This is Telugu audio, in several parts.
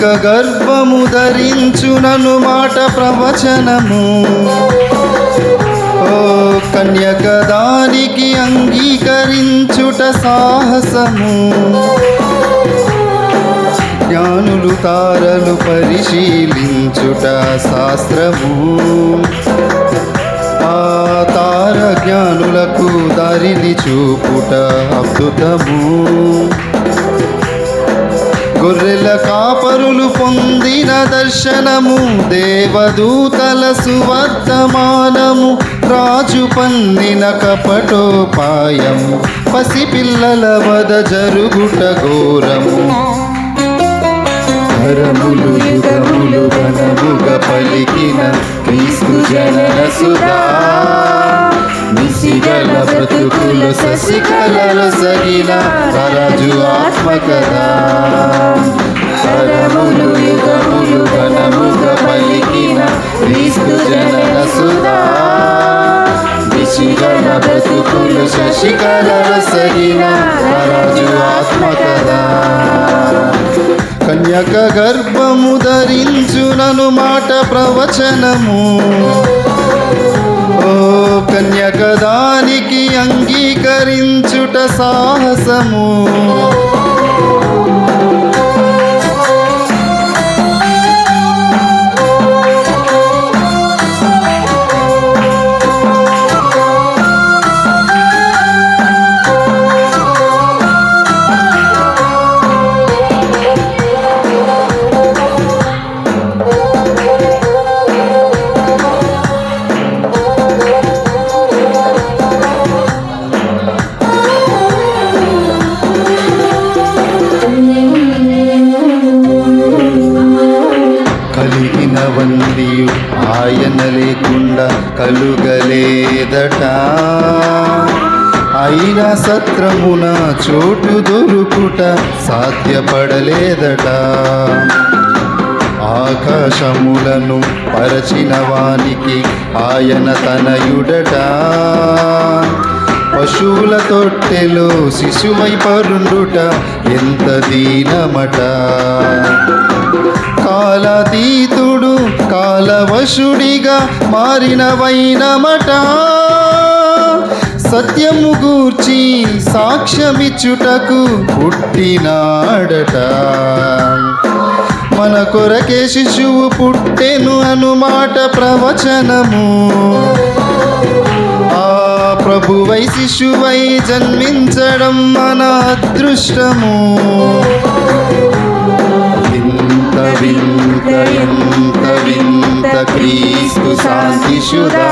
గర్భము ధరించునను మాట ప్రవచనము. ఓ కన్యక దానికి అంగీకరించుట సాహసము. జ్ఞానులు తారలు పరిశీలించుట శాస్త్రము. ఆ తార జ్ఞానులకు దారిని చూపుట అద్భుతము. గొర్రెల కాపరులు పొందిన దర్శనము. దేవదూతల సువర్తమానము. రాజు పన్నిన కపటోపాయము. పసిపిల్లల వద జరుగుట ఘోరము. తరములు యుగములు ఘనముగా పలికిన క్రీస్తు జనన సుధా. నిసిగల బ్రతుకులు శశికళలు సగిన రాజు ఆత్మకథ. తరములు యుగములు ఘనముగా పలికిన క్రీస్తు జనన సుధా. నిసిగల బ్రతుకులు శశికళలు సగిన రాజు ఆత్మకథ. కన్యక గర్భము ధరించునను మాట ప్రవచనము. ఓ కన్యక దానికి అంగీకరించుట సాహసము. కలిగినవన్నీయు ఆయన లేకుండా కలుగలేదట. అయినా సత్రమున చోటు దొరుకుట సాధ్యపడలేదట. ఆకాశములను పరచిన వానికి ఆయన తనయుడట. పశువుల తొట్టెలో శిశువై పరుండుట ఎంత దీనమట. కాలాతీతుడు కాలవశుడిగా మారిన వైనమట. సత్యము గూర్చి సాక్ష్యమిచ్చుటకు పుట్టినాడట. మన కొరకే శిశువు పుట్టెను అనుమాట ప్రవచనము. ఆ ప్రభువై శిశువై జన్మించడం మన అదృష్టము. వింత ఎంత వింత క్రీస్తు శాంతి సుధా.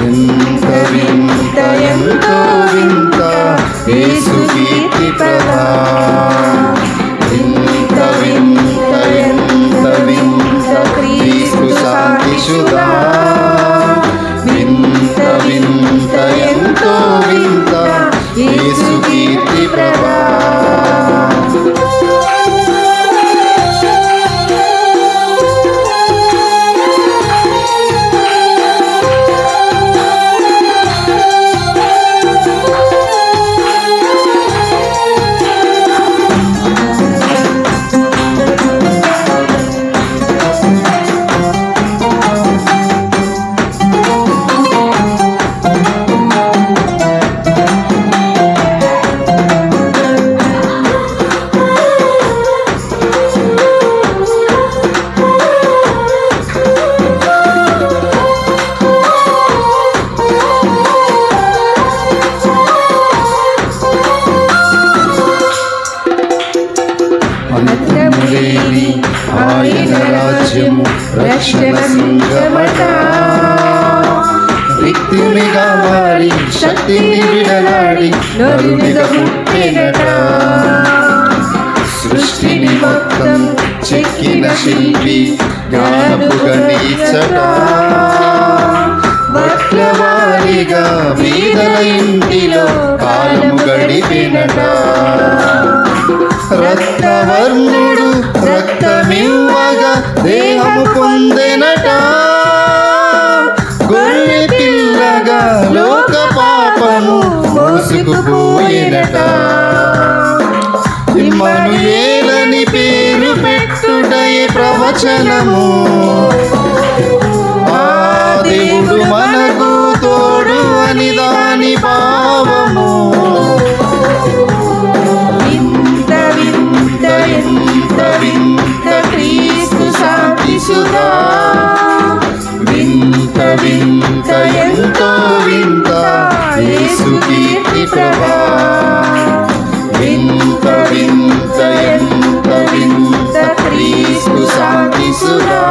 ఎంత వింత ఎంతో వింత యేసు కీర్తి ప్రదా. వింత వింత ఎంత వింత క్రీస్తు శాంతి సుధా. వింత వింత ఎంతో వింత యేసు కీర్తి ప్రదా. అంతములేని ఆయన రాజ్యము రక్షణ సంగమట. వ్యక్తినిగా మారి శక్తిని విడనాడి నరునిగా పుట్టెనట. సృష్టిని మొత్తం చెక్కిన శిల్పి జ్ఞానపు గణించట. బట్లవారిగా బీదల ఇంటిలో కాలము గడిపినట. రక్తవర్ణుడు రక్తమివ్వగా దేహము పొందెనట. గొర్రె పిల్లగా లోక పాపము మోసుకుపోయినట. ఇమ్మనుయేలు ప్రవచనము ఆ దేవుడు మనకు తోడు అని దాని భావము. వింత వింత ఎంత వింత క్రీస్తు శాంతి సుధా, వింత వింత ఎంతో వింత యేసు కీర్తి ప్రభా. వింత వింత ఎంత వింత క్రీస్తు శాంతి సుధా,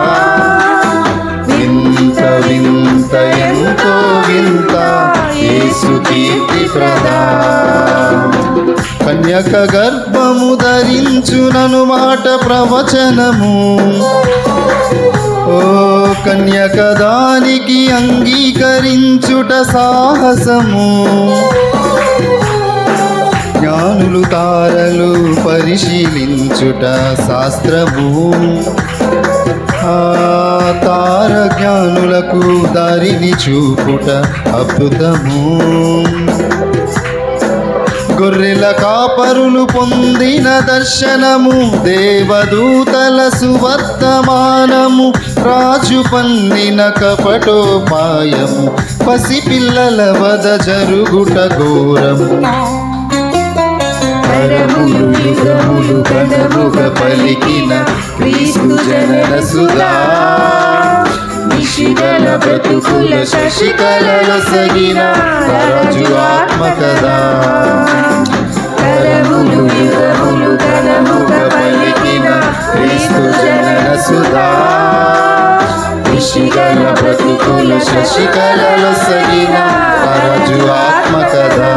వింత వింత ఎంతో వింత యేసు కీర్తి ప్రదా. కన్యక గర్భము ధరించునను మాట ప్రవచనము ఓ కన్యక దానికి అంగీకరించుట సాహసము. జ్ఞానులు తారలు పరిశీలించుట శాస్త్రము ఆ తార జ్ఞానులకు దారిని చూపుట అద్భుతము. గొర్రెల కాపరులు పొందిన దర్శనము దేవదూతల సువర్తమానము. రాజు పన్నిన కపటోపాయము పసిపిల్లల వద జరుగుట ఘోరము. తరములు యుగములు కనముగ పలికిన క్రీస్తు జనన సుధా, నిశిగల బ్రతుకుల శశికళలో సగిన రాజు ఆత్మకథా. తరములు యుగములు కనముగ పలికిన క్రీస్తు జనన సుధా, నిశిగల బ్రతుకుల శశికళలో సగిన రాజు ఆత్మకథా.